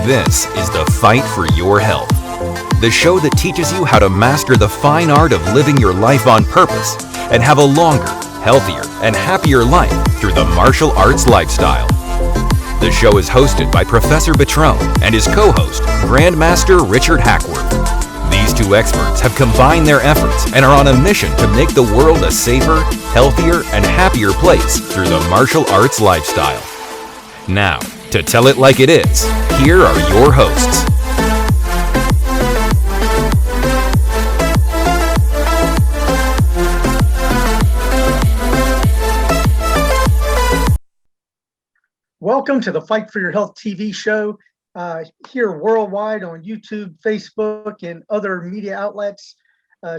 This is the Fight for Your Health, the show that teaches you how to master the fine art of living your life on purpose and have a longer, healthier, and happier life through the martial arts lifestyle. The show is hosted by Professor Buitron and his co-host, Grand Master Richard Hackworth. These two experts have combined their efforts and are on a mission to make the world a safer, healthier, and happier place through the martial arts lifestyle. Now, to tell it like it is, here are your hosts. Welcome to the Fight for Your Health TV show, here worldwide on YouTube, Facebook, and other media outlets.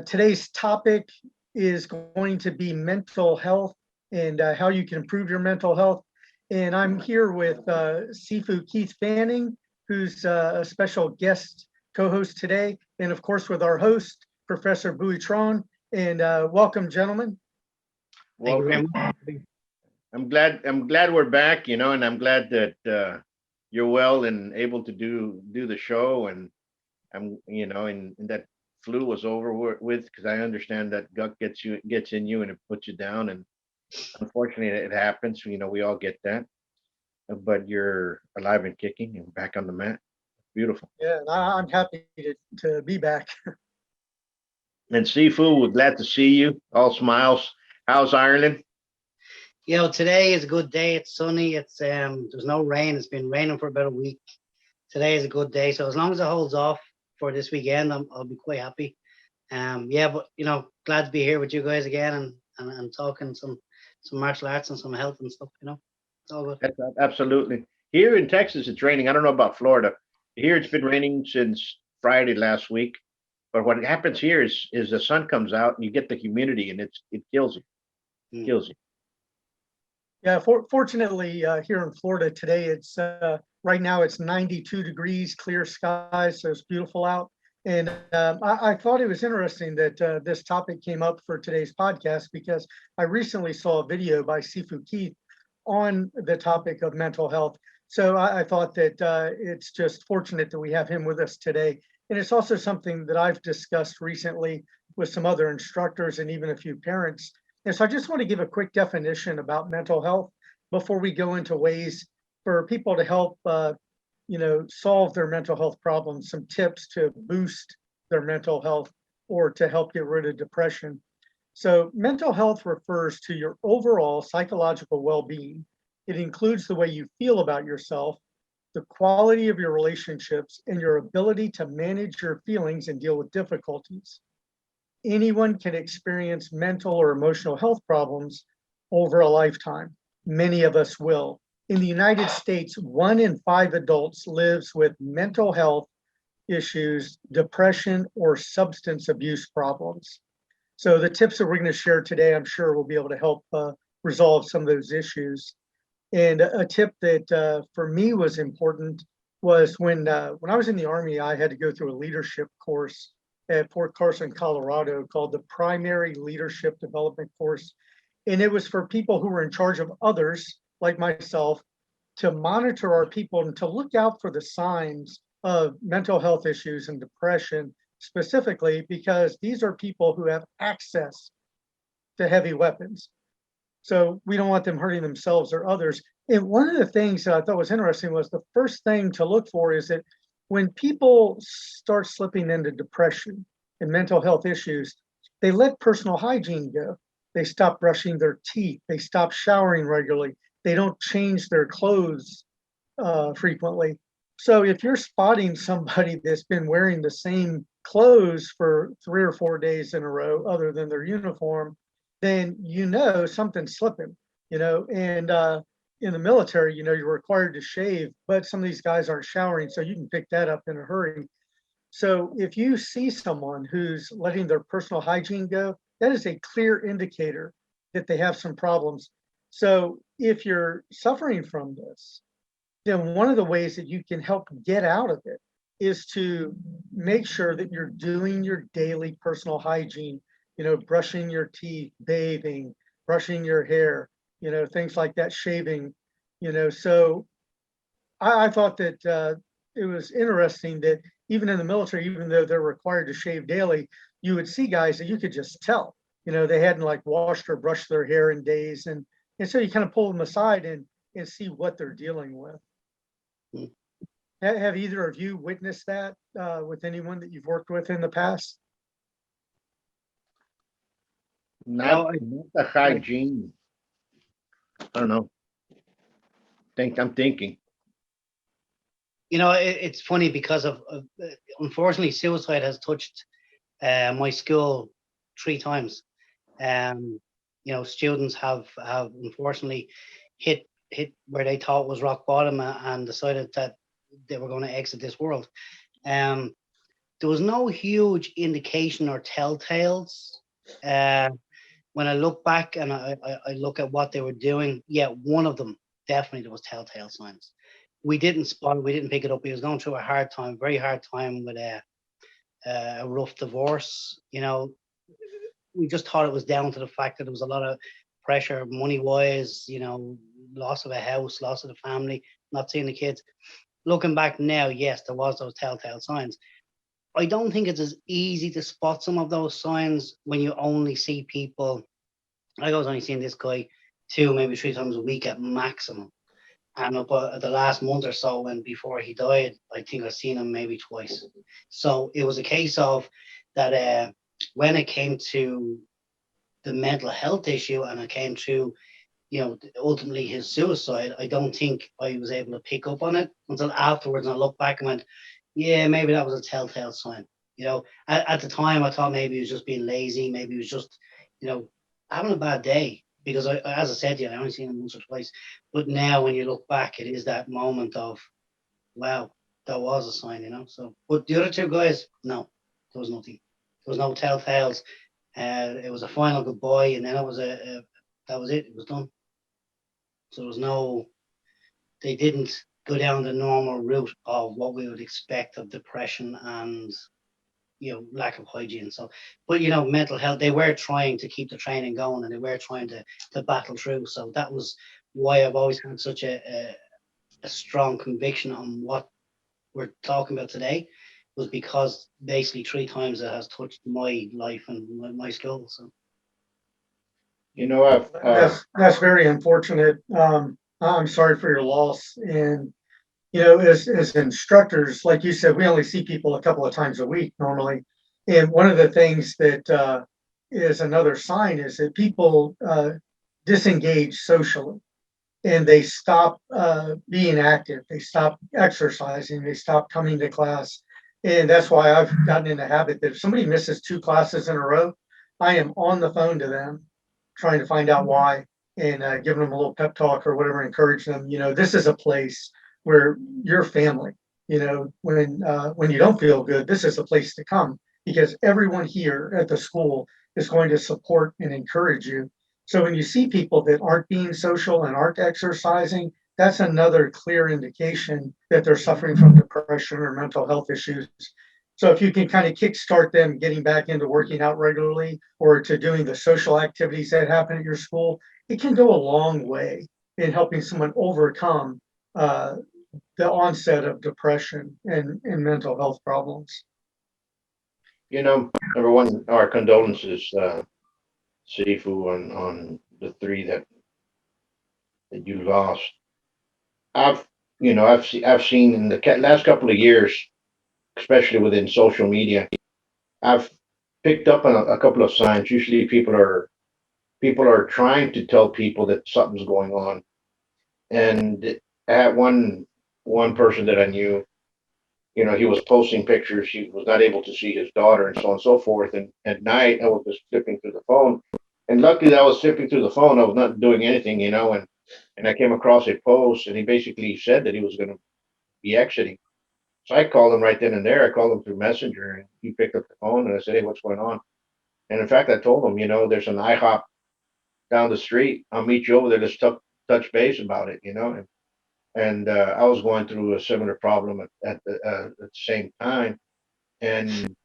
Today's topic is going to be mental health and how you can improve your mental health. And I'm here with Sifu Keith Fanning, who's a special guest co-host today, and of course with our host, Professor Buitron. And welcome, gentlemen. Welcome. I'm glad we're back, and I'm glad that you're well and able to do the show, and I'm, and that flu was over with, because I understand that gut gets in you and it puts you down, and unfortunately it happens. We all get that, but you're alive and kicking and back on the mat. Beautiful. Yeah, I'm happy to be back. And Sifu, we're glad to see you. All smiles. How's Ireland? Today is a good day. It's sunny. It's there's no rain. It's been raining for about a week. Today is a good day. So as long as it holds off for this weekend, I'll be quite happy. But glad to be here with you guys again and talking some martial arts and some health and stuff. It's all good. Absolutely. Here in Texas, it's raining. I don't know about Florida. Here it's been raining since Friday last week. But what happens here is the sun comes out and you get the humidity, and it kills you. It kills you. Yeah, fortunately, here in Florida today, it's right now it's 92 degrees, clear skies, so it's beautiful out. And I thought it was interesting that this topic came up for today's podcast, because I recently saw a video by Sifu Keith on the topic of mental health. So I thought that it's just fortunate that we have him with us today. And it's also something that I've discussed recently with some other instructors and even a few parents. And so I just want to give a quick definition about mental health before we go into ways for people to help, solve their mental health problems, some tips to boost their mental health or to help get rid of depression. So mental health refers to your overall psychological well-being. It includes the way you feel about yourself, the quality of your relationships, and your ability to manage your feelings and deal with difficulties. Anyone can experience mental or emotional health problems over a lifetime. Many of us will. In the United States, 1 in 5 adults lives with mental health issues, depression, or substance abuse problems. So the tips that we're going to share today, I'm sure will be able to help resolve some of those issues. And a tip that for me was important was when I was in the Army, I had to go through a leadership course at Fort Carson, Colorado, called the Primary Leadership Development Course. And it was for people who were in charge of others, like myself, to monitor our people and to look out for the signs of mental health issues and depression, specifically because these are people who have access to heavy weapons. So we don't want them hurting themselves or others. And one of the things that I thought was interesting was the first thing to look for is that when people start slipping into depression and mental health issues, they let personal hygiene go. They stop brushing their teeth. They stop showering regularly. They don't change their clothes frequently. So if you're spotting somebody that's been wearing the same clothes for 3 or 4 days in a row, other than their uniform, then something's slipping, and in the military, you're required to shave, but some of these guys aren't showering, so you can pick that up in a hurry. So if you see someone who's letting their personal hygiene go, that is a clear indicator that they have some problems. So if you're suffering from this, then one of the ways that you can help get out of it is to make sure that you're doing your daily personal hygiene, brushing your teeth, bathing, brushing your hair, things like that, shaving, So I thought that it was interesting that even in the military, even though they're required to shave daily, you would see guys that you could just tell, they hadn't like washed or brushed their hair in days. And so you kind of pull them aside and see what they're dealing with. Hmm. Have either of you witnessed that with anyone that you've worked with in the past? Not the hygiene. I don't know. I'm thinking. It's funny because of unfortunately, suicide has touched my school 3 times. Students have unfortunately hit where they thought was rock bottom and decided that they were going to exit this world. There was no huge indication or telltales. When I look back and I look at what they were doing, yeah, one of them definitely there was telltale signs. We didn't spot it, we didn't pick it up. He was going through a hard time, very hard time with a rough divorce. We just thought it was down to the fact that there was a lot of pressure, money wise, loss of a house, loss of the family, not seeing the kids. Looking back now, yes, there was those telltale signs. I don't think it's as easy to spot some of those signs when you only see people. I was only seeing this guy 2, maybe 3 times a week at maximum. And the last month or so, when before he died, I think I've seen him maybe twice. So it was a case of that when it came to the mental health issue and it came to, ultimately his suicide, I don't think I was able to pick up on it until afterwards. And I looked back and went, yeah, maybe that was a telltale sign. At the time, I thought maybe he was just being lazy. Maybe he was just, having a bad day. Because as I said to you, I only seen him once or twice. But now when you look back, it is that moment of, wow, that was a sign, So, but the other 2 guys, no, there was nothing. There was no telltales. It was a final goodbye, and then it was that was it. It was done. So there was no, they didn't go down the normal route of what we would expect of depression and lack of hygiene. So, but mental health, they were trying to keep the training going and they were trying to battle through. So that was why I've always had such a strong conviction on what we're talking about today, was because basically 3 times it has touched my life and my school. So That's very unfortunate. I'm sorry for your loss. And as instructors, like you said, we only see people a couple of times a week normally. And one of the things that is another sign is that people disengage socially and they stop being active. They stop exercising. They stop coming to class. And that's why I've gotten in the habit that if somebody misses 2 classes in a row, I am on the phone to them trying to find out why and giving them a little pep talk or whatever, encourage them. This is a place where your family, when you don't feel good, this is a place to come because everyone here at the school is going to support and encourage you. So when you see people that aren't being social and aren't exercising, that's another clear indication that they're suffering from depression or mental health issues. So if you can kind of kickstart them getting back into working out regularly or to doing the social activities that happen at your school, it can go a long way in helping someone overcome the onset of depression and mental health problems. Number one, our condolences, Sifu, on the 3 that you lost. I've seen in the last couple of years, especially within social media, I've picked up on a couple of signs. Usually, people are trying to tell people that something's going on, and I had one person that I knew. He was posting pictures. He was not able to see his daughter and so on and so forth. And at night, I was just flipping through the phone. And luckily, I was flipping through the phone. I was not doing anything, and I came across a post, and he basically said that he was going to be exiting. So I called him right then and there. I called him through Messenger, and he picked up the phone, and I said, "Hey, what's going on?" And in fact, I told him, there's an IHOP down the street. I'll meet you over there. Let's touch base about it, And I was going through a similar problem at the same time. And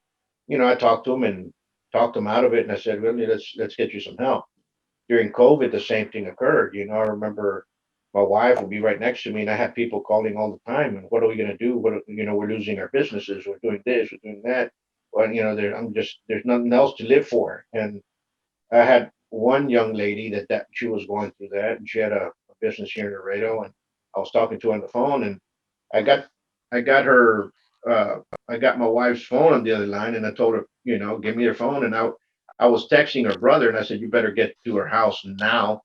I talked to him and talked him out of it. And I said, "Really, let's get you some help." During COVID, the same thing occurred. I remember my wife would be right next to me, and I had people calling all the time. And what are we going to do? We're losing our businesses. We're doing this. We're doing that. Well, there's nothing else to live for. And I had one young lady that she was going through that, and she had a business here in Laredo, and I was talking to her on the phone, and I got her. I got my wife's phone on the other line, and I told her, give me her phone, and I was texting her brother, and I said, you better get to her house now,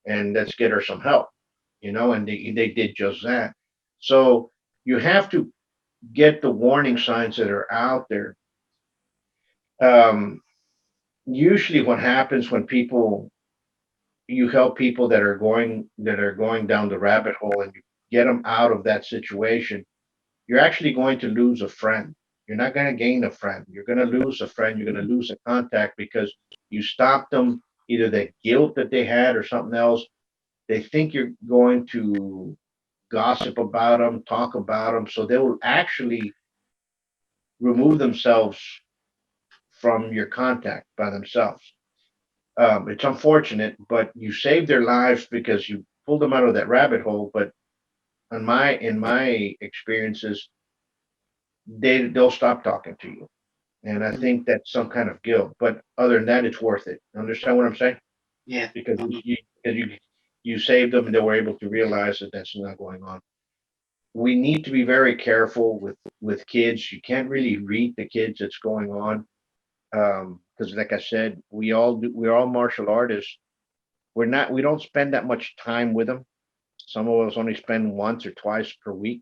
and let's get her some help, and they did just that. So you have to get the warning signs that are out there. Usually what happens when you help people that are going down the rabbit hole, and you get them out of that situation, you're actually going to lose a friend. You're not going to gain a friend. You're going to lose a friend. You're going to lose a contact because you stopped them, either the guilt that they had or something else. They think you're going to gossip about them, talk about them, so they will actually remove themselves from your contact by themselves. It's unfortunate, but you saved their lives because you pulled them out of that rabbit hole. But in my experiences, they'll stop talking to you, and I think that's some kind of guilt. But other than that, it's worth it. Understand what I'm saying? Yeah. Because you saved them, and they were able to realize that that's not going on. We need to be very careful with kids. You can't really read the kids that's going on, because like I said, we're all martial artists. We don't spend that much time with them. Some of us only spend once or twice per week,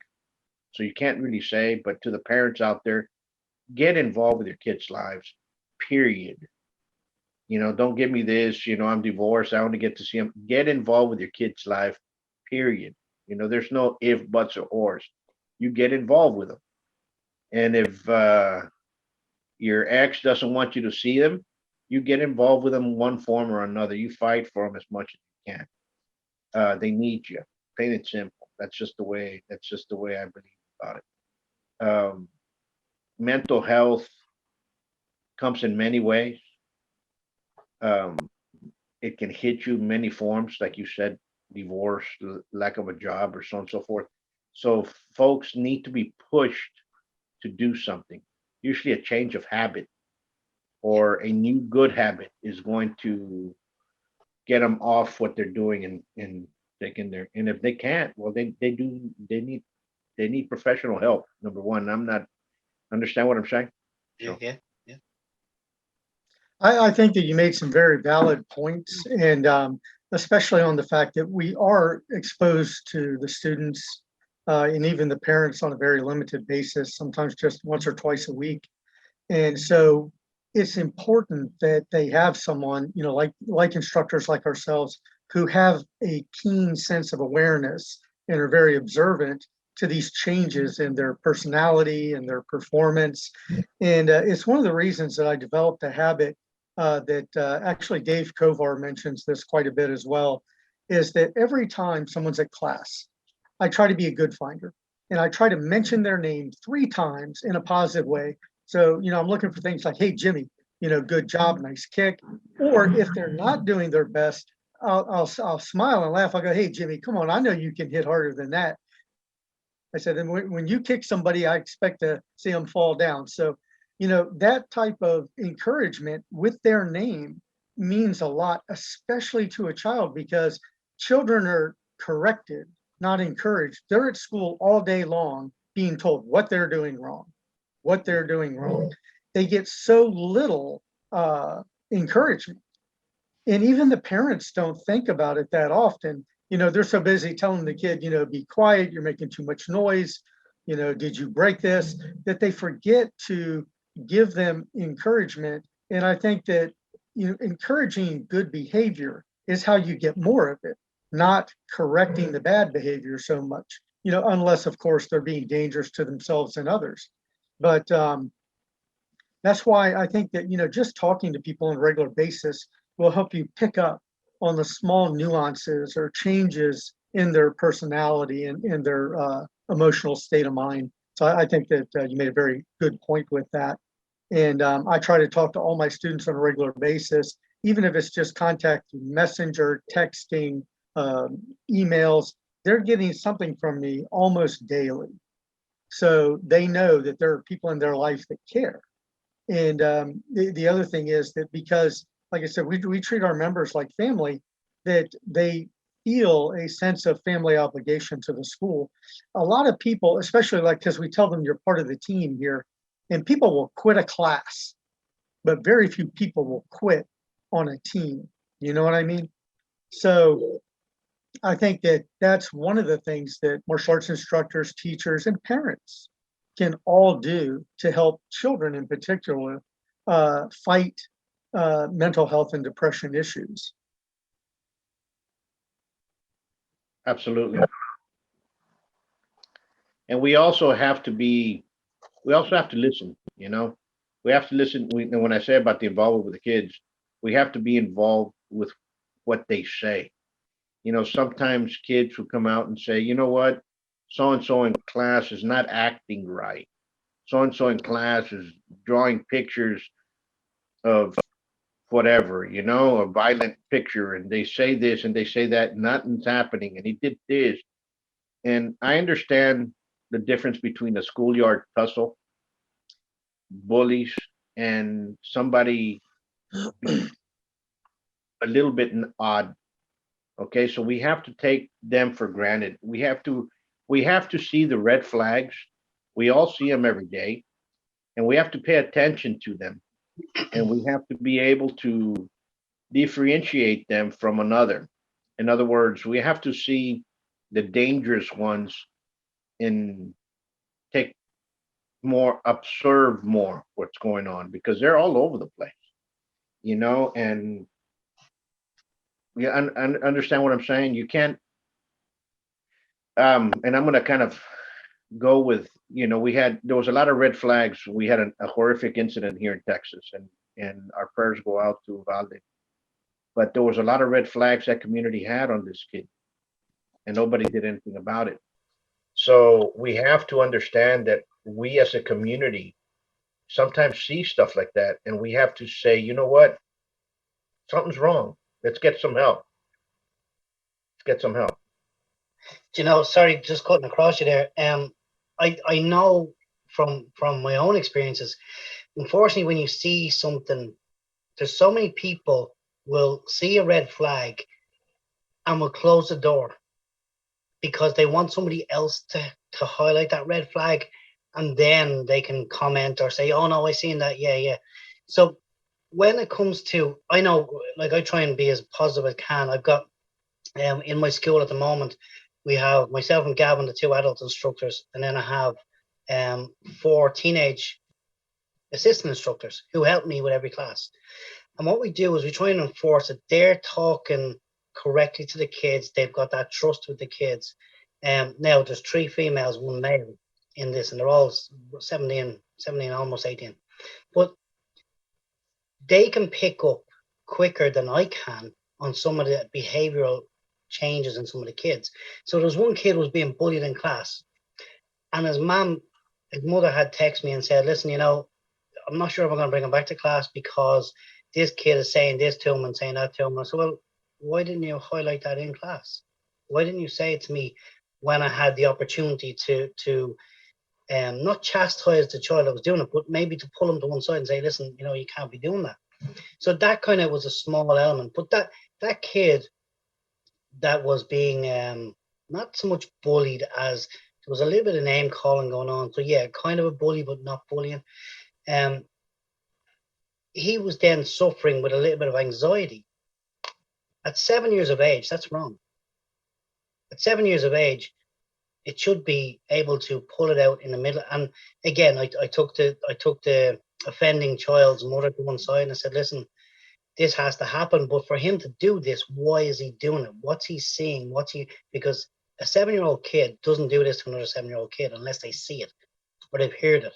so you can't really say. But to the parents out there, get involved with your kids' lives, period. Don't give me this, I'm divorced, I want to get to see them. Get involved with your kids' life, period. There's no if, buts, or ors. You get involved with them. And if your ex doesn't want you to see them, you get involved with them in one form or another. You fight for them as much as you can. They need you. Plain and simple. That's just the way I believe about it. Mental health comes in many ways. Um, it can hit you in many forms, like you said, divorce, lack of a job, or so on and so forth. So folks need to be pushed to do something. Usually a change of habit or a new good habit is going to get them off what they're doing, and and if they can't, well, they need professional help. Number one, I'm not understand what I'm saying. Yeah. Yeah. I think that you made some very valid points, and especially on the fact that we are exposed to the students and even the parents on a very limited basis, sometimes just once or twice a week. And so it's important that they have someone, like instructors like ourselves, who have a keen sense of awareness and are very observant to these changes in their personality and their performance. And it's one of the reasons that I developed a habit that actually Dave Kovar mentions this quite a bit as well, is that every time someone's at class, I try to be a good finder, and I try to mention their name 3 times in a positive way. So, I'm looking for things like, hey, Jimmy, good job, nice kick. Or if they're not doing their best, I'll smile and laugh. I'll go, hey, Jimmy, come on, I know you can hit harder than that. I said, and when you kick somebody, I expect to see them fall down. So, that type of encouragement with their name means a lot, especially to a child, because children are corrected, not encouraged. They're at school all day long being told what they're doing wrong, what they're doing wrong. They get so little encouragement. And even the parents don't think about it that often. They're so busy telling the kid, be quiet, you're making too much noise, did you break this, that they forget to give them encouragement. And I think that encouraging good behavior is how you get more of it, not correcting the bad behavior so much, unless of course they're being dangerous to themselves and others. But that's why I think that just talking to people on a regular basis will help you pick up on the small nuances or changes in their personality and in their emotional state of mind. So I think that you made a very good point with that. And I try to talk to all my students on a regular basis, even if it's just contact through messenger, texting, emails. They're getting something from me almost daily. So they know that there are people in their life that care. And the other thing is that because, like I said, we treat our members like family, that they feel a sense of family obligation to the school. A lot of people, especially like, because we tell them you're part of the team here, and people will quit a class, but very few people will quit on a team. You know what I mean? So I think that that's one of the things that martial arts instructors, teachers, and parents can all do to help children in particular fight mental health and depression issues. Absolutely. And we also have to listen, you know. We have to listen. When I say about the involvement with the kids, we have to be involved with what they say. You know, sometimes kids will come out and say, you know what, so and so in class is not acting right. So and so in class is drawing pictures of whatever, you know, a violent picture, and they say this and they say that, nothing's happening, and he did this. And I understand the difference between a schoolyard tussle, bullies, and somebody a little bit odd. Okay, so we have to take them for granted. We have to see the red flags. We all see them every day, and we have to pay attention to them. And we have to be able to differentiate them from another. In other words, we have to see the dangerous ones and take more, observe more what's going on, because they're all over the place, you know. And yeah, understand what I'm saying. You can't. And I'm going to kind of go with, you know, there was a lot of red flags. We had a horrific incident here in Texas, and our prayers go out to Uvalde. But there was a lot of red flags that community had on this kid, and nobody did anything about it. So we have to understand that we as a community sometimes see stuff like that, and we have to say, you know what, something's wrong. Let's get some help. Let's get some help. You know, sorry, just cutting across you there. I know from my own experiences, unfortunately, when you see something, there's so many people will see a red flag and will close the door because they want somebody else to highlight that red flag, and then they can comment or say, oh no, I seen that, yeah. So when it comes to, I know, like, I try and be as positive as I can. I've got in my school at the moment, we have myself and Gavin, the two adult instructors, and then I have 4 teenage assistant instructors who help me with every class. And what we do is we try and enforce that they're talking correctly to the kids. They've got that trust with the kids. Now there's 3 females, 1 male in this, and they're all 17, almost 18. But they can pick up quicker than I can on some of the behavioral changes in some of the kids. So there's one kid who was being bullied in class, and his mother had texted me and said, listen, you know, I'm not sure if I'm going to bring him back to class because this kid is saying this to him and saying that to him. I said, well, why didn't you highlight that in class? Why didn't you say it to me when I had the opportunity to not chastise the child that was doing it, but maybe to pull him to one side and say, listen, you know, you can't be doing that. So that kind of was a small element. But that kid that was being not so much bullied as there was a little bit of name calling going on. So yeah, kind of a bully, but not bullying. He was then suffering with a little bit of anxiety. At 7 years of age, that's wrong. At 7 years of age, it should be able to pull it out in the middle. And again, I took the offending child's mother to one side and I said, listen, this has to happen. But for him to do this, why is he doing it? What's he seeing? Because a 7-year-old kid doesn't do this to another 7-year-old kid unless they see it or they've heard it.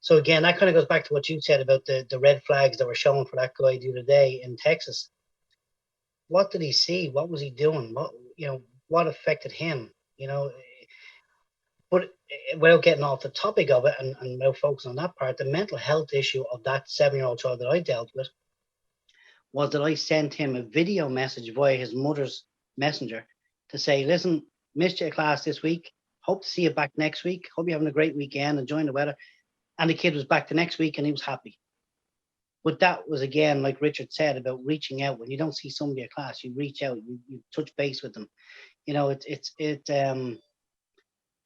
So again, that kind of goes back to what you said about the red flags that were shown for that guy the other day in Texas. What did he see? What was he doing? What affected him? But without getting off the topic of it and without focusing on that part, the mental health issue of that 7-year-old child that I dealt with was that I sent him a video message via his mother's messenger to say, listen, missed your class this week. Hope to see you back next week. Hope you're having a great weekend, enjoying the weather. And the kid was back the next week and he was happy. But that was, again, like Richard said, about reaching out. When you don't see somebody at class, you reach out, you touch base with them. You know,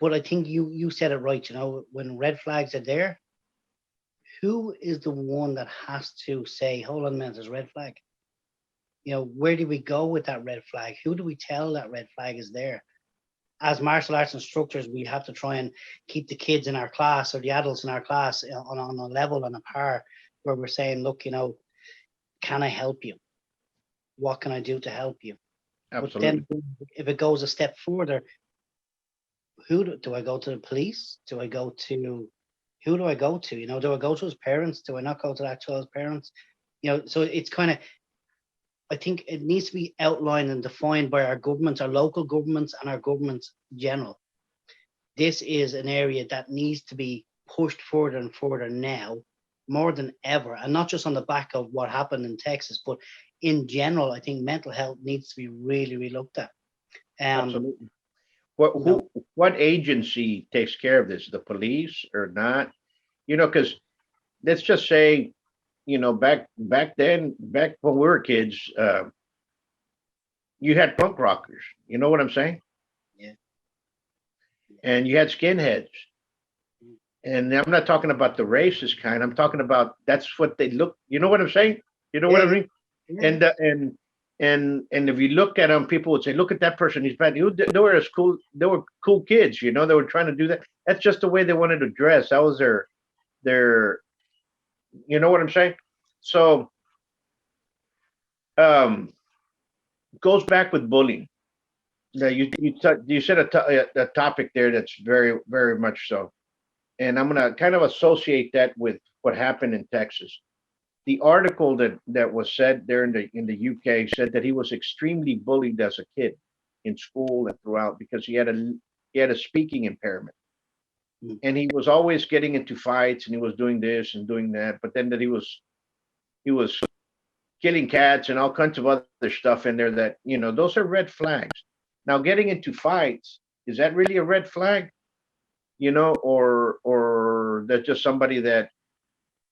but I think you said it right. You know, when red flags are there, who is the one that has to say, hold on a minute, there's a red flag? You know, where do we go with that red flag? Who do we tell that red flag is there? As martial arts instructors, we have to try and keep the kids in our class or the adults in our class on a level and a par where we're saying, look, you know, can I help you? What can I do to help you? Absolutely. But then if it goes a step further, who do I go to? The police? Do I go to, who do I go to? You know, do I go to his parents? Do I not go to that child's parents? You know, so it's kind of, I think it needs to be outlined and defined by our governments, our local governments and our governments in general. This is an area that needs to be pushed further and further now, more than ever, and not just on the back of what happened in Texas, but in general, I think mental health needs to be really, really looked at. Absolutely. What agency takes care of this? The police or not? You know, because let's just say, you know, back then, back when we were kids, you had punk rockers. You know what I'm saying? Yeah. And you had skinheads. And I'm not talking about the racist kind. I'm talking about that's what they look. You know what I'm saying? You know what I mean? Yeah. And if you look at them, people would say, "Look at that person. He's bad." They were as cool. They were cool kids. You know, they were trying to do that. That's just the way they wanted to dress. That was their. You know what I'm saying? So, goes back with bullying. Now you said a topic there that's very very much so, and I'm gonna kind of associate that with what happened in Texas. The article that was said there in the UK said that he was extremely bullied as a kid in school and throughout because he had a speaking impairment, and he was always getting into fights and he was doing this and doing that, but then that he was killing cats and all kinds of other stuff in there that, you know, those are red flags. Now, getting into fights, is that really a red flag? You know, or that's just somebody that,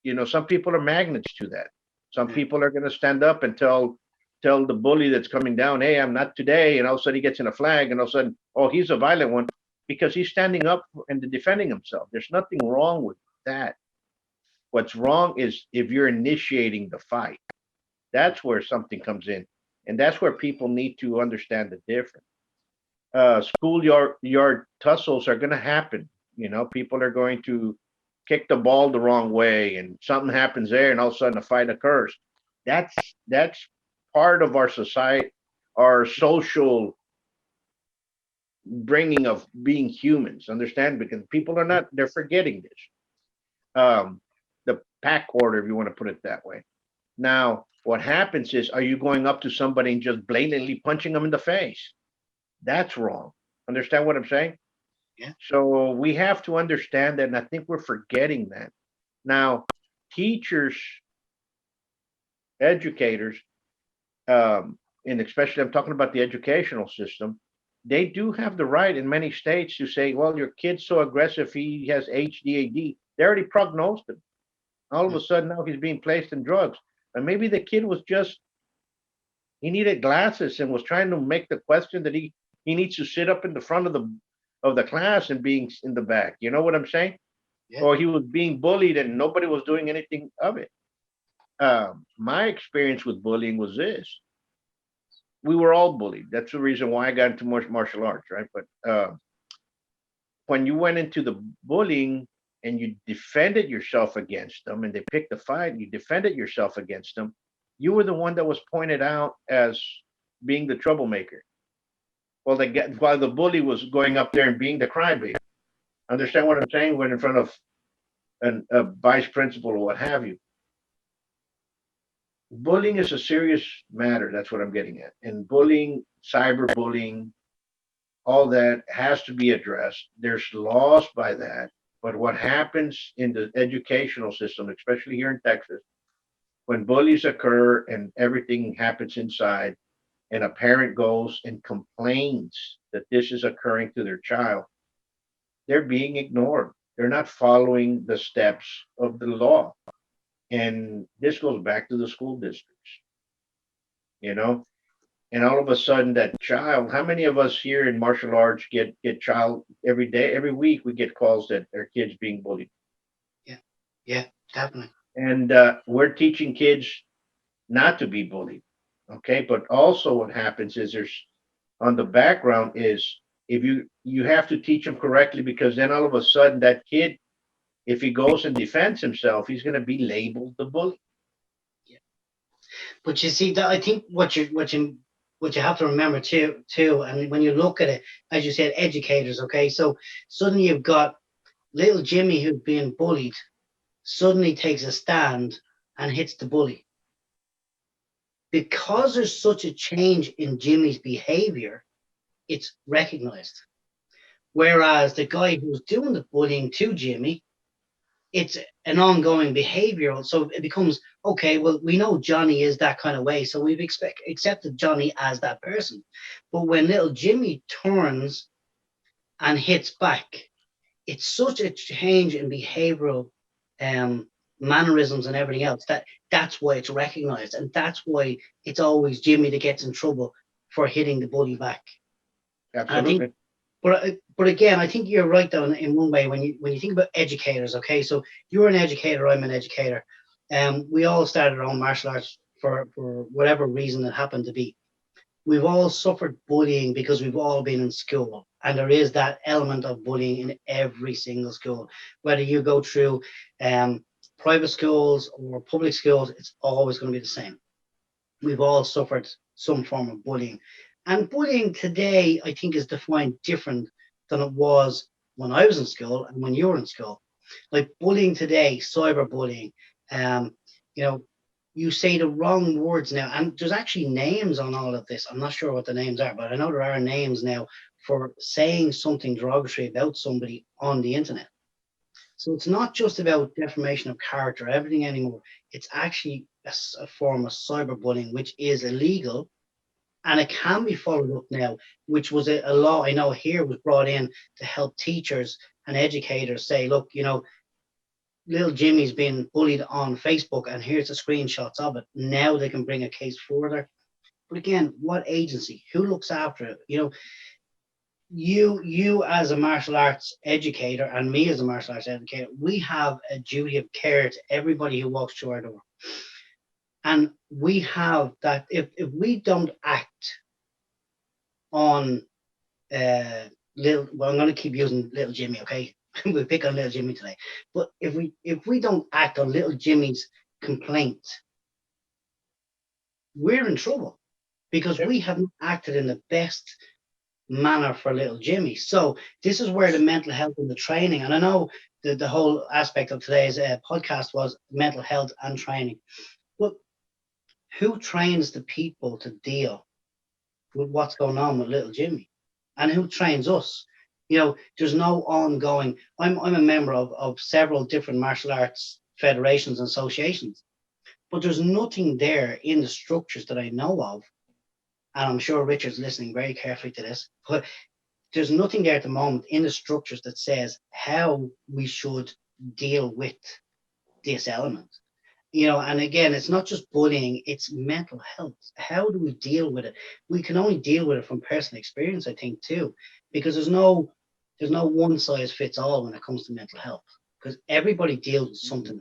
you know, some people are magnets to that. Some people are going to stand up and tell the bully that's coming down, "Hey, I'm not today," and all of a sudden he gets in a flag, and all of a sudden, oh, he's a violent one because he's standing up and defending himself. There's nothing wrong with that. What's wrong is if you're initiating the fight. That's where something comes in, and that's where people need to understand the difference. Schoolyard tussles are going to happen. You know, people are going to kick the ball the wrong way, and something happens there, and all of a sudden a fight occurs. That's part of our society, our social bringing of being humans. Understand? Because people are not, they're forgetting this. The pack order, if you want to put it that way. Now, what happens is, are you going up to somebody and just blatantly punching them in the face? That's wrong. Understand what I'm saying? Yeah. So we have to understand that, and I think we're forgetting that. Now, teachers, educators, and especially I'm talking about the educational system, they do have the right in many states to say, well, your kid's so aggressive, he has HDAD. They already prognosed him. All of a sudden now he's being placed in drugs. And maybe the kid was just, he needed glasses and was trying to make the question that he needs to sit up in the front of the class and being in the back. You know what I'm saying? Yeah. Or he was being bullied and nobody was doing anything of it. My experience with bullying was this. We were all bullied. That's the reason why I got into martial arts, right? But when you went into the bullying and you defended yourself against them and they picked a fight and you defended yourself against them, you were the one that was pointed out as being the troublemaker. Well, while the bully was going up there and being the crybaby. Understand what I'm saying? When in front of a vice principal or what have you. Bullying is a serious matter. That's what I'm getting at. And bullying, cyberbullying, all that has to be addressed. There's laws by that. But what happens in the educational system, especially here in Texas, when bullies occur and everything happens inside, and a parent goes and complains that this is occurring to their child, they're being ignored. They're not following the steps of the law. And this goes back to the school districts, you know. And all of a sudden, that child, how many of us here in martial arts get child every day, every week we get calls that their kids being bullied. Yeah, definitely. And we're teaching kids not to be bullied. Okay. But also what happens is there's on the background is if you have to teach them correctly, because then all of a sudden that kid, if he goes and defends himself, he's going to be labeled the bully. But you see that I think what you have to remember too, and when you look at it, as you said, educators. Okay, so suddenly you've got little Jimmy who's being bullied, suddenly takes a stand and hits the bully. Because there's such a change in Jimmy's behavior, it's recognized. Whereas the guy who's doing the bullying to Jimmy, it's an ongoing behavior. So it becomes, okay, well, we know Johnny is that kind of way, so we've accepted Johnny as that person. But when little Jimmy turns and hits back, it's such a change in behavioral mannerisms and everything else that's why it's recognized, and that's why it's always Jimmy that gets in trouble for hitting the bully back. Absolutely. But again, I think you're right though in one way when you think about educators. Okay, so you're an educator, I'm an educator, we all started our own martial arts for whatever reason it happened to be. We've all suffered bullying because we've all been in school, and there is that element of bullying in every single school. Whether you go through private schools or public schools, it's always going to be the same. We've all suffered some form of bullying. And bullying today, I think, is defined different than it was when I was in school and when you were in school. Like bullying today, cyberbullying, you say the wrong words now, and there's actually names on all of this. I'm not sure what the names are, but I know there are names now for saying something derogatory about somebody on the internet. So it's not just about defamation of character, everything anymore. It's actually a form of cyberbullying, which is illegal. And it can be followed up now, which was a law I know here was brought in to help teachers and educators say, look, little Jimmy's been bullied on Facebook and here's the screenshots of it. Now they can bring a case further. But again, what agency? Who looks after it? You as a martial arts educator and me as a martial arts educator, we have a duty of care to everybody who walks through our door. And we have that if we don't act on I'm going to keep using little Jimmy, okay? We'll pick on little Jimmy today. But if we don't act on little Jimmy's complaint, we're in trouble because we haven't acted in the best manner for little Jimmy. So this is where the mental health and the training, and I know the whole aspect of today's podcast was mental health and training. But who trains the people to deal with what's going on with little Jimmy? And who trains us? There's no ongoing. I'm a member of several different martial arts federations and associations, but there's nothing there in the structures that I know of. And I'm sure Richard's listening very carefully to this, but there's nothing there at the moment in the structures that says how we should deal with this element. And again, it's not just bullying, it's mental health. How do we deal with it? We can only deal with it from personal experience, I think, too, because there's no one size fits all when it comes to mental health, because everybody deals with something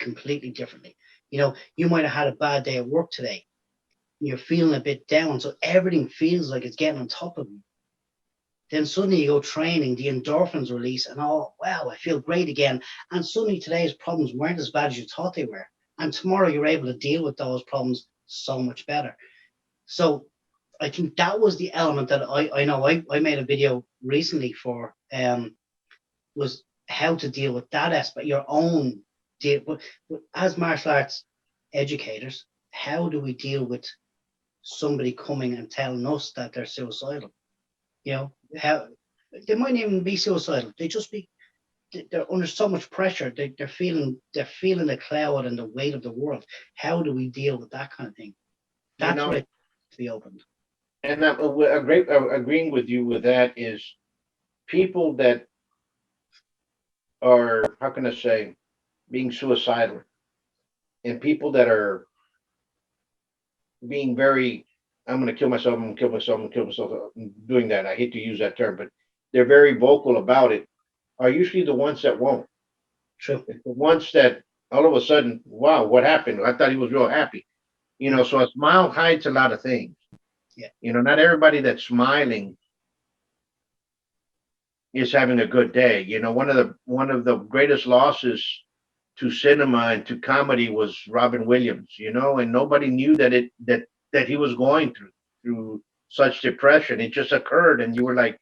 completely differently. You might have had a bad day at work today. You're feeling a bit down, so everything feels like it's getting on top of you. Then suddenly you go training, the endorphins release, and wow, I feel great again. And suddenly today's problems weren't as bad as you thought they were. And tomorrow you're able to deal with those problems so much better. So I think that was the element that I know I made a video recently for, was how to deal with that aspect, your own deal. But as martial arts educators, how do we deal with somebody coming and telling us that they're suicidal? How they might even be suicidal. They're under so much pressure. They're feeling the cloud and the weight of the world. How do we deal with that kind of thing? That's right. to be opened. And I'm agreeing with you with that is people that are, how can I say, being suicidal, and people that are being very, I'm going to kill myself, I'm going to kill myself, I'm going to kill myself, doing that. I hate to use that term, but they're very vocal about it, are usually the ones that won't. True. It's the ones that all of a sudden, wow, what happened? I thought he was real happy. So a smile hides a lot of things. Yeah. Not everybody that's smiling is having a good day. One of the greatest losses to cinema and to comedy was Robin Williams, and nobody knew that he was going through such depression. It just occurred, and you were like,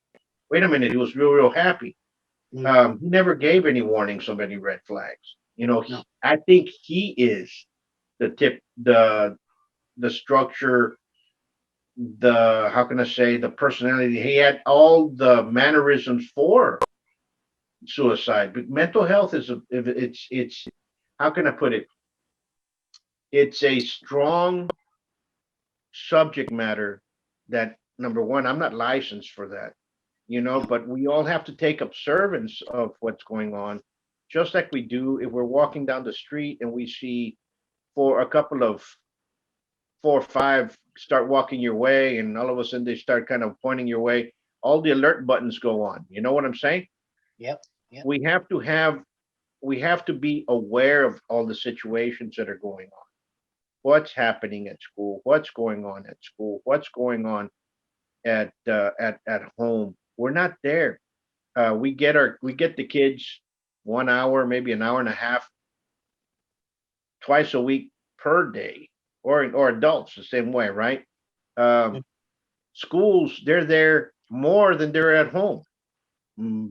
wait a minute, he was real happy. He never gave any warnings of any red flags. No. I think he is the structure, how can I say, the personality. He had all the mannerisms for suicide, but mental health it's how can I put it? It's a strong subject matter that, number one, I'm not licensed for that, but we all have to take observance of what's going on, just like we do if we're walking down the street and we see for a couple of 4 or 5 start walking your way, and all of a sudden they start kind of pointing your way. All the alert buttons go on. You know what I'm saying? Yep. We have to be aware of all the situations that are going on. What's happening at school? What's going on at school? What's going on at home? We're not there. We get the kids 1 hour, maybe an hour and a half, twice a week per day, or adults the same way, right? Schools, they're there more than they're at home.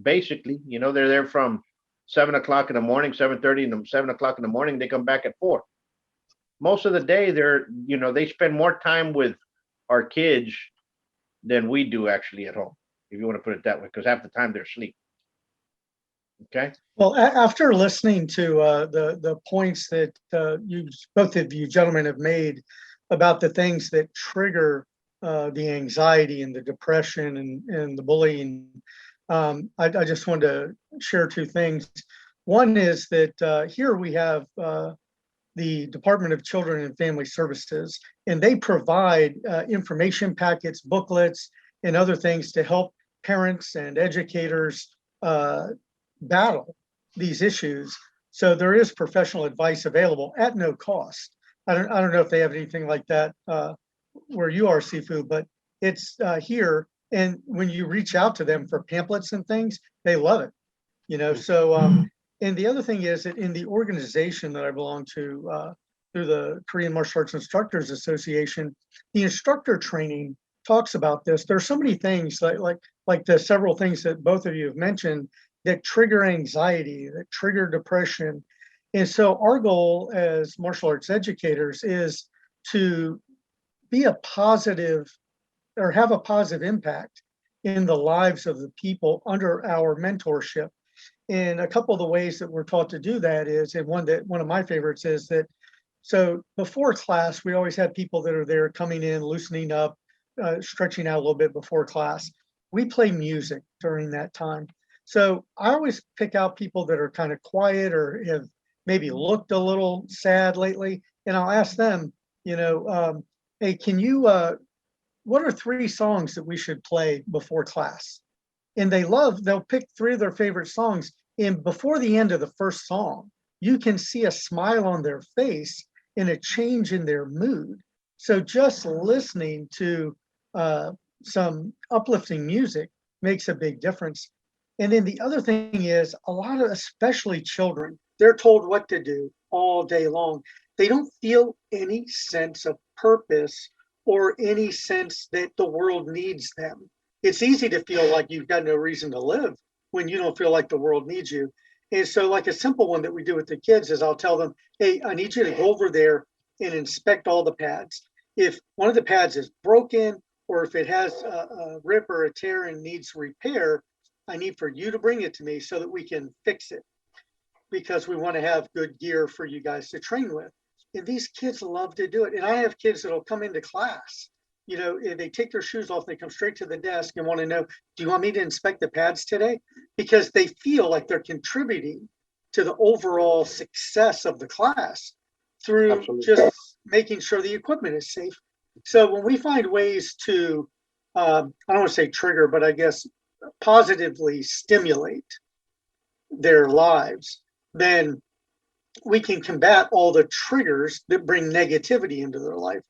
Basically, they're there from 7 o'clock in the morning, 7:30, and 7 o'clock in the morning. They come back at 4. Most of the day, they spend more time with our kids than we do actually at home, if you want to put it that way, because half the time they're asleep. Okay. Well, after listening to the points that both of you gentlemen have made about the things that trigger the anxiety and the depression and the bullying, I just wanted to share 2 things. One is that here we have the Department of Children and Family Services, and they provide information packets, booklets, and other things to help parents and educators battle these issues. So there is professional advice available at no cost. I don't know if they have anything like that where you are, Sifu, but it's here. And when you reach out to them for pamphlets and things, they love it. So and the other thing is that in the organization that I belong to, through the Korean Martial Arts Instructors Association, the instructor training talks about this. There are so many things like the several things that both of you have mentioned that trigger anxiety, that trigger depression. And so our goal as martial arts educators is to be a positive or have a positive impact in the lives of the people under our mentorship. And a couple of the ways that we're taught to do that is, and one of my favorites is that, so before class, we always have people that are there coming in, loosening up, stretching out a little bit before class. We play music during that time. So I always pick out people that are kind of quiet or have maybe looked a little sad lately, and I'll ask them, hey, what are 3 songs that we should play before class? And they'll pick 3 of their favorite songs. And before the end of the first song, you can see a smile on their face and a change in their mood. So just listening to some uplifting music makes a big difference. And then the other thing is a lot of, especially children, they're told what to do all day long. They don't feel any sense of purpose or any sense that the world needs them. It's easy to feel like you've got no reason to live when you don't feel like the world needs you. And so like a simple one that we do with the kids is I'll tell them, hey, I need you to go over there and inspect all the pads. If one of the pads is broken or if it has a rip or a tear and needs repair, I need for you to bring it to me so that we can fix it, because we want to have good gear for you guys to train with. And these kids love to do it. And I have kids that'll come into class, they take their shoes off, they come straight to the desk and want to know, do you want me to inspect the pads today? Because they feel like they're contributing to the overall success of the class through Absolutely. just making sure the equipment is safe. So when we find ways to, I don't want to say trigger, but I guess positively stimulate their lives, then we can combat all the triggers that bring negativity into their life.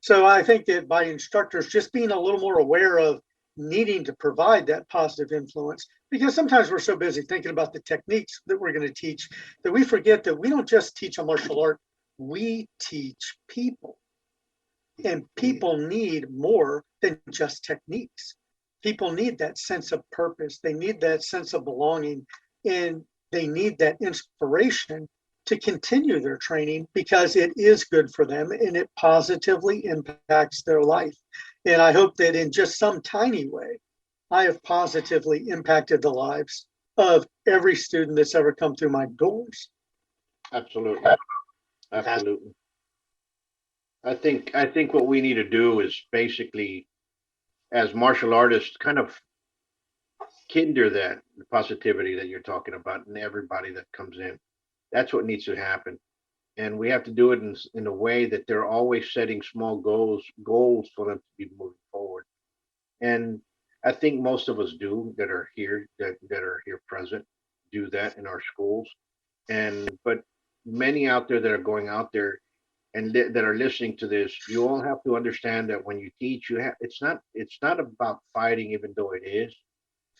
So I think that by instructors just being a little more aware of needing to provide that positive influence, because sometimes we're so busy thinking about the techniques that we're going to teach that we forget that we don't just teach a martial art, we teach people. And people need more than just techniques. People need that sense of purpose. They need that sense of belonging, and they need that inspiration to continue their training because it is good for them and it positively impacts their life. And I hope that in just some tiny way, I have positively impacted the lives of every student that's ever come through my doors. Absolutely. Absolutely. I think what we need to do is basically, as martial artists, kind of kinder that positivity that you're talking about in everybody that comes in. That's what needs to happen. And we have to do it in a way that they're always setting small goals for them to be moving forward. And I think most of us do that are here, that are here present, do that in our schools. But many out there that are going out there and that are listening to this, you all have to understand that when you teach, it's not about fighting, even though it is.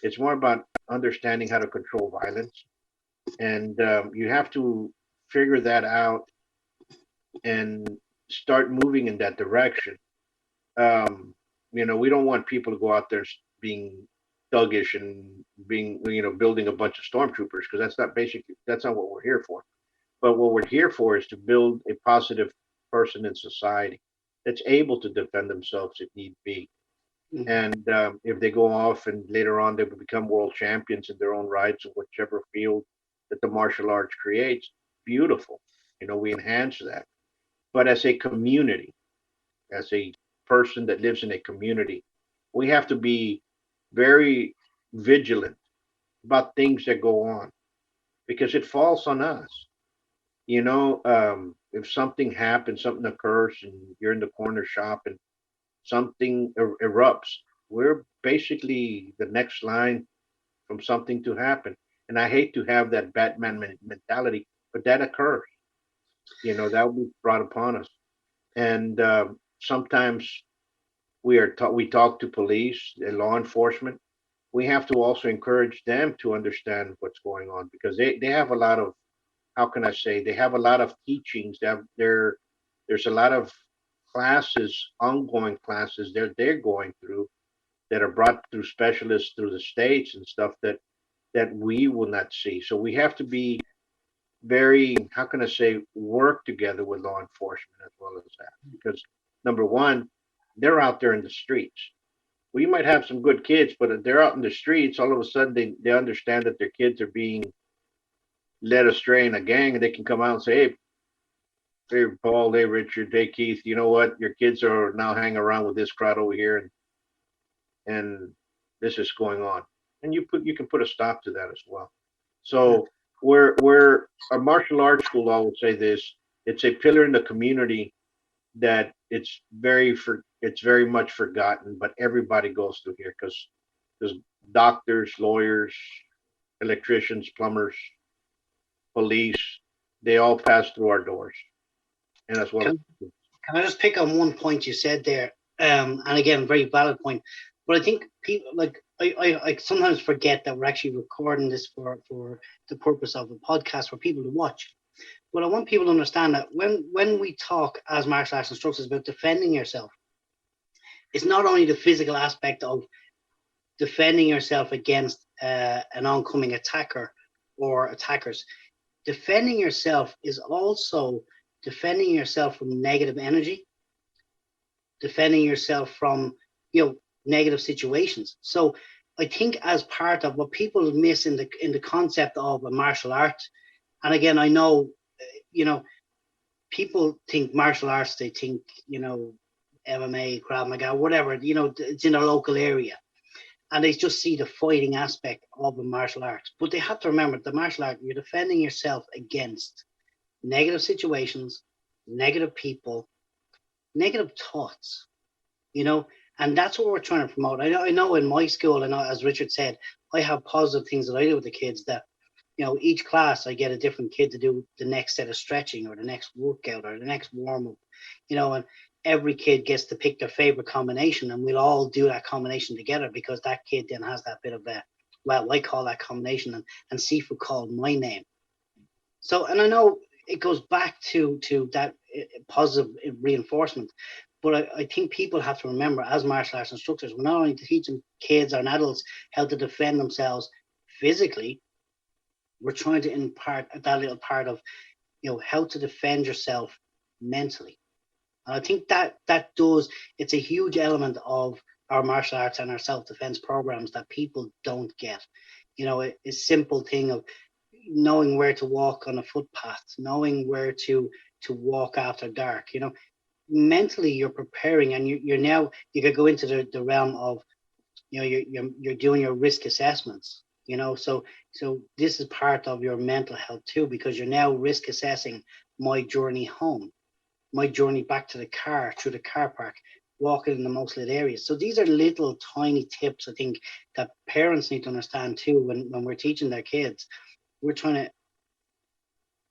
It's more about understanding how to control violence, and you have to figure that out and start moving in that direction. We don't want people to go out there being thuggish and being, building a bunch of stormtroopers, because that's not what we're here for. But what we're here for is to build a positive person in society that's able to defend themselves if need be. Mhm. And if they go off and later on they will become world champions in their own rights in whichever field that the martial arts creates, beautiful. We enhance that. But as a community, as a person that lives in a community, we have to be very vigilant about things that go on because it falls on us. If something happens, something occurs, and you're in the corner shop and something erupts, we're basically the next line from something to happen. And I hate to have that Batman mentality, but that occurs. That will be brought upon us. And sometimes we talk to police and law enforcement. We have to also encourage them to understand what's going on because they have a lot of, how can I say, they have a lot of teachings. There's a lot of classes, ongoing classes they're going through that are brought through specialists through the states and stuff that we will not see. So we have to be very, how can I say, work together with law enforcement as well as that. Because number one, they're out there in the streets. We might have some good kids, but if they're out in the streets, all of a sudden they understand that their kids are being led astray in a gang, and they can come out and say, hey, Paul, hey, Richard, hey, Keith, you know what? Your kids are now hanging around with this crowd over here, and this is going on. And you can put a stop to that as well. So we're a martial arts school. I would say this: it's a pillar in the community that it's very much forgotten, but everybody goes through here because there's doctors, lawyers, electricians, plumbers, police. They all pass through our doors, and as well. Can I just pick on one point you said there? And again, very valid point. But I think people like I sometimes forget that we're actually recording this for the purpose of a podcast for people to watch. But I want people to understand that when we talk as martial arts instructors about defending yourself, it's not only the physical aspect of defending yourself against an oncoming attacker or attackers. Defending yourself is also defending yourself from negative energy, defending yourself from negative situations. So I think as part of what people miss in the concept of a martial art, and again, I know, people think martial arts, they think, MMA, Krav Maga, whatever, it's in their local area. And they just see the fighting aspect of the martial arts. But they have to remember the martial art, you're defending yourself against negative situations, negative people, negative thoughts, and that's what we're trying to promote. I know in my school, and as Richard said, I have positive things that I do with the kids that, each class I get a different kid to do the next set of stretching or the next workout or the next warm up, and every kid gets to pick their favorite combination, and we'll all do that combination together because that kid then has that bit of I call that combination, and Sifu called my name. So, and I know it goes back to that positive reinforcement, but I think people have to remember, as martial arts instructors, we're not only teaching kids and adults how to defend themselves physically, we're trying to impart that little part of, how to defend yourself mentally. And I think that it's a huge element of our martial arts and our self-defense programs that people don't get. A simple thing of knowing where to walk on a footpath, knowing where to walk after dark. Mentally you're preparing, and you're now, you could go into the realm of, you're doing your risk assessments. So this is part of your mental health too, because you're now risk assessing my journey home, my journey back to the car, through the car park, walking in the most lit areas. So these are little tiny tips I think that parents need to understand too when we're teaching their kids. We're trying to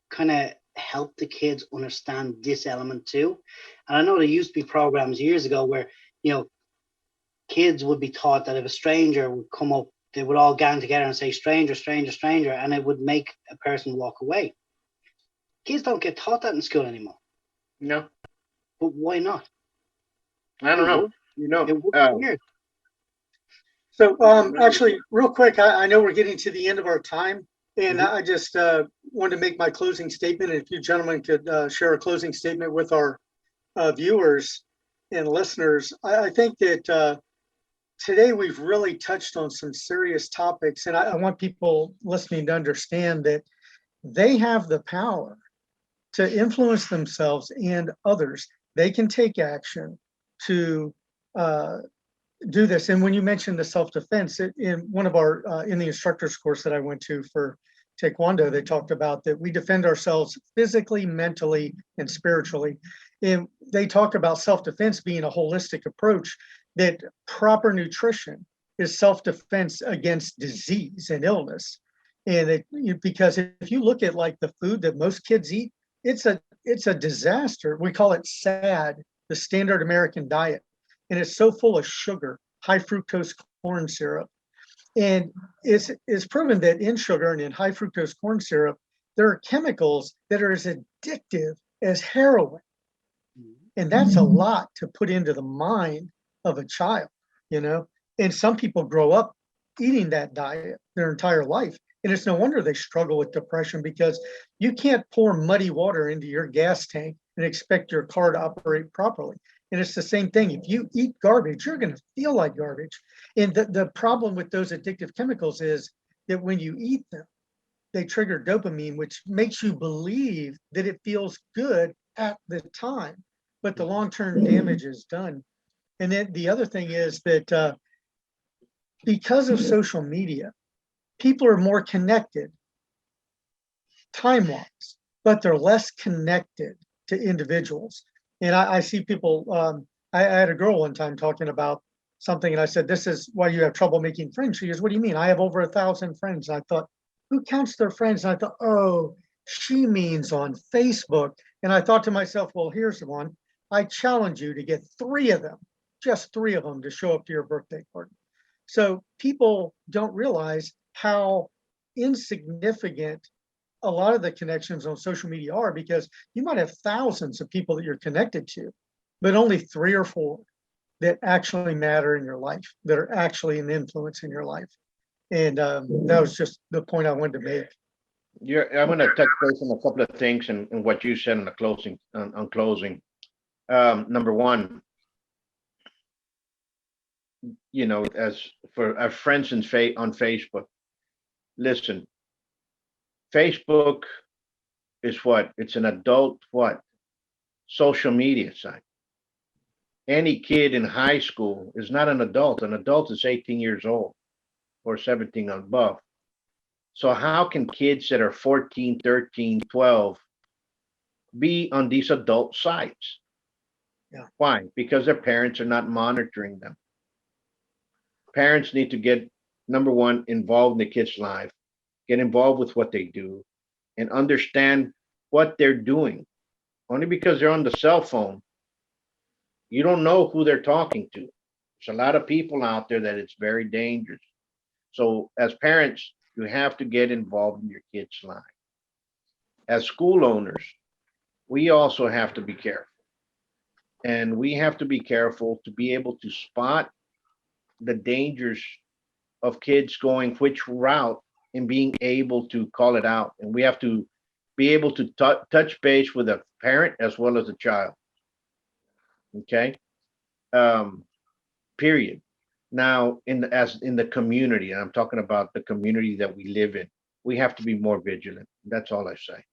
kind of help the kids understand this element too. And I know there used to be programs years ago where, kids would be taught that if a stranger would come up, they would all gang together and say, stranger, stranger, stranger, and it would make a person walk away. Kids don't get taught that in school anymore. No. But why not? I don't know. It would be weird. So actually, real quick, I know we're getting to the end of our time, and I just wanted to make my closing statement. And if you gentlemen could share a closing statement with our viewers and listeners, I think that today we've really touched on some serious topics, and I want people listening to understand that they have the power to influence themselves and others. They can take action to do this. And when you mentioned the self-defense, in one of our in the instructor's course that I went to for Taekwondo, they talked about that we defend ourselves physically, mentally, and spiritually. And they talk about self-defense being a holistic approach, that proper nutrition is self-defense against disease and illness. And because if you look at like the food that most kids eat, it's a disaster. We call it SAD, the standard American diet. And it's so full of sugar, high fructose corn syrup. And it's proven that in sugar and in high fructose corn syrup, there are chemicals that are as addictive as heroin. And that's a lot to put into the mind of a child, And some people grow up eating that diet their entire life. And it's no wonder they struggle with depression, because you can't pour muddy water into your gas tank and expect your car to operate properly. And it's the same thing. If you eat garbage, you're going to feel like garbage. And the problem with those addictive chemicals is that when you eat them, they trigger dopamine, which makes you believe that it feels good at the time, but the long-term damage is done. And then the other thing is that because of social media, people are more connected time-wise, but they're less connected to individuals. And I see people, I had a girl one time talking about something, and I said, this is why you have trouble making friends. She goes, what do you mean? I have over 1,000 friends. And I thought, who counts their friends? And I thought, oh, she means on Facebook. And I thought to myself, well, here's the one. I challenge you to get 3 of them, just 3 of them, to show up to your birthday party. So people don't realize how insignificant a lot of the connections on social media are, because you might have thousands of people that you're connected to, but only 3 or 4 that actually matter in your life, that are actually an influence in your life. And that was just the point I wanted to make. I'm going to touch base on a couple of things and what you said on the closing. On closing, number one, as for our friends on Facebook, listen. Facebook is what? It's an adult social media site. any kid in high school is not an adult. An adult is 18 years old or 17 and above. So how can kids that are 14, 13, 12 be on these adult sites? Yeah. Why? Because their parents are not monitoring them. Parents need to get, number one, involved in the kid's life, get involved with what they do, and understand what they're doing. Only because they're on the cell phone, you don't know who they're talking to. There's a lot of people out there that it's very dangerous. So as parents, you have to get involved in your kids' life. As school owners, we also have to be careful. And we have to be careful to be able to spot the dangers of kids going which route and being able to call it out. And we have to be able to touch base with a parent as well as a child. Okay. Period. Now, in the community, and I'm talking about the community that we live in, we have to be more vigilant. That's all I say.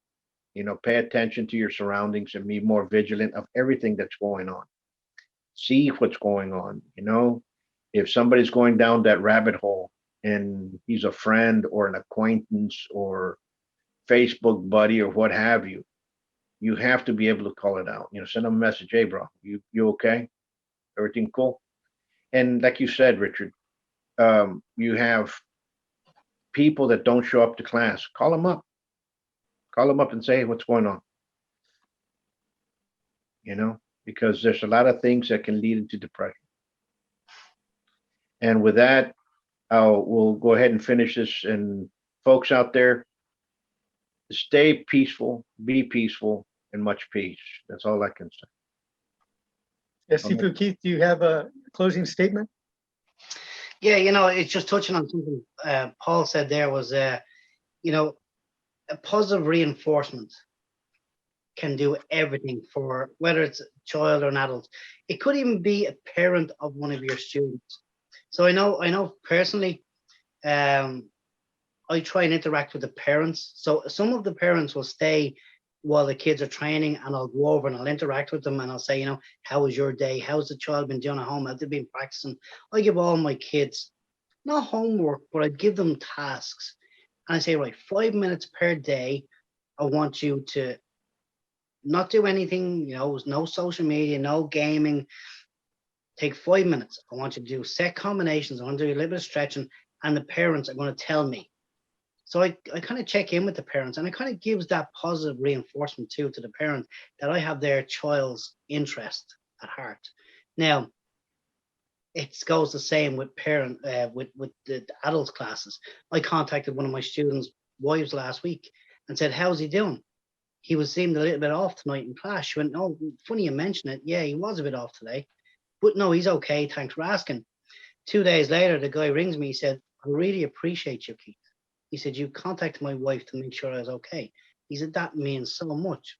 Pay attention to your surroundings and be more vigilant of everything that's going on. See what's going on. If somebody's going down that rabbit hole and he's a friend or an acquaintance or Facebook buddy or what have you, you have to be able to call it out. Send them a message. Hey, bro, you okay? Everything cool? And like you said, Richard, you have people that don't show up to class. Call them up. Call them up and say, hey, what's going on? Because there's a lot of things that can lead into depression. And with that, we'll go ahead and finish this. And folks out there, stay peaceful, be peaceful, and much peace. That's all I can say. Yes, Sifu Keith, do you have a closing statement? Yeah, it's just touching on something Paul said there was, a positive reinforcement can do everything for whether it's a child or an adult. It could even be a parent of one of your students. So I know personally, I try and interact with the parents. So some of the parents will stay while the kids are training, and I'll go over and I'll interact with them and I'll say, how was your day? How's the child been doing at home? Have they been practicing? I give all my kids, not homework, but I give them tasks. And I say, right, 5 minutes per day, I want you to not do anything, no social media, no gaming. Take 5 minutes. I want you to do set combinations. I want to do a little bit of stretching, and the parents are going to tell me. So I kind of check in with the parents, and it kind of gives that positive reinforcement too to the parent that I have their child's interest at heart. Now, it goes the same with with the adults classes. I contacted one of my students' wives last week and said, how's he doing? He seemed a little bit off tonight in class. She went, oh, funny you mention it. Yeah, he was a bit off today. But no, he's okay. Thanks for asking. 2 days later, the guy rings me. He said, I really appreciate you, Keith. He said, you contacted my wife to make sure I was okay. He said, that means so much.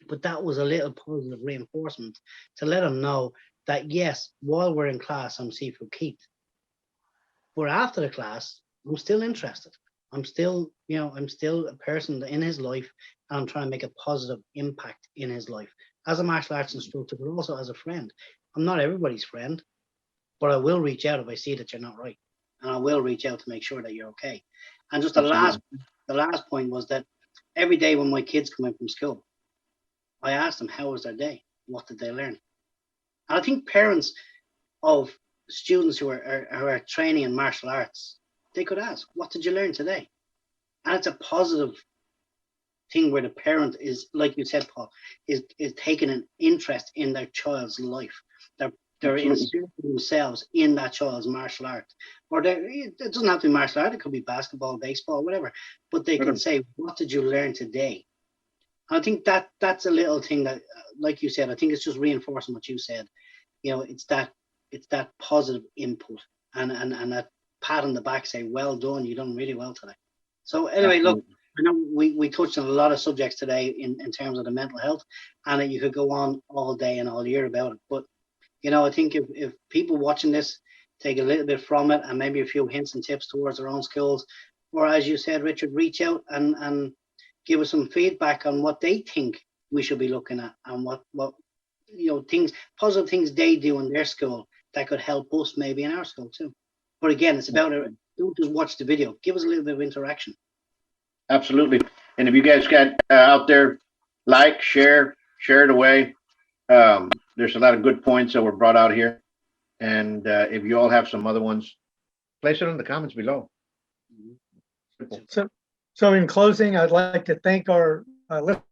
But that was a little positive reinforcement to let him know that, yes, while we're in class, I'm Sifu Keith. But after the class, I'm still interested. I'm still a person in his life, and I'm trying to make a positive impact in his life as a martial arts instructor, but also as a friend. I'm not everybody's friend, but I will reach out if I see that you're not right. And I will reach out to make sure that you're okay. And just the last point was that every day when my kids come in from school, I ask them, how was their day? What did they learn? And I think parents of students who are training in martial arts, they could ask, what did you learn today? And it's a positive thing where the parent is, like you said, Paul, is taking an interest in their child's life. They're inserting themselves in that child's martial art. Or it doesn't have to be martial art, it could be basketball, baseball, whatever. But they can say, what did you learn today? And I think that's a little thing that, like you said, I think it's just reinforcing what you said. It's that positive input and that pat on the back, say, well done, you done really well today. So anyway, look, I know we touched on a lot of subjects today in terms of the mental health, and that you could go on all day and all year about it. But I think if people watching this take a little bit from it and maybe a few hints and tips towards their own skills, or as you said, Richard, reach out and give us some feedback on what they think we should be looking at and what things, positive things they do in their school that could help us maybe in our school too. But again, it's about don't just watch the video. Give us a little bit of interaction. Absolutely. And if you guys got out there, like, share it away. There's a lot of good points that were brought out here. And if you all have some other ones, place it in the comments below. So in closing, I'd like to thank our listeners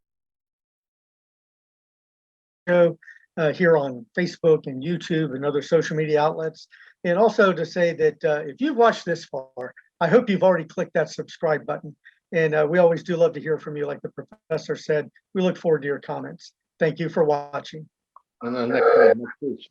here on Facebook and YouTube and other social media outlets. And also to say that if you've watched this far, I hope you've already clicked that subscribe button. And we always do love to hear from you. Like the professor said, we look forward to your comments. Thank you for watching. And then next, please.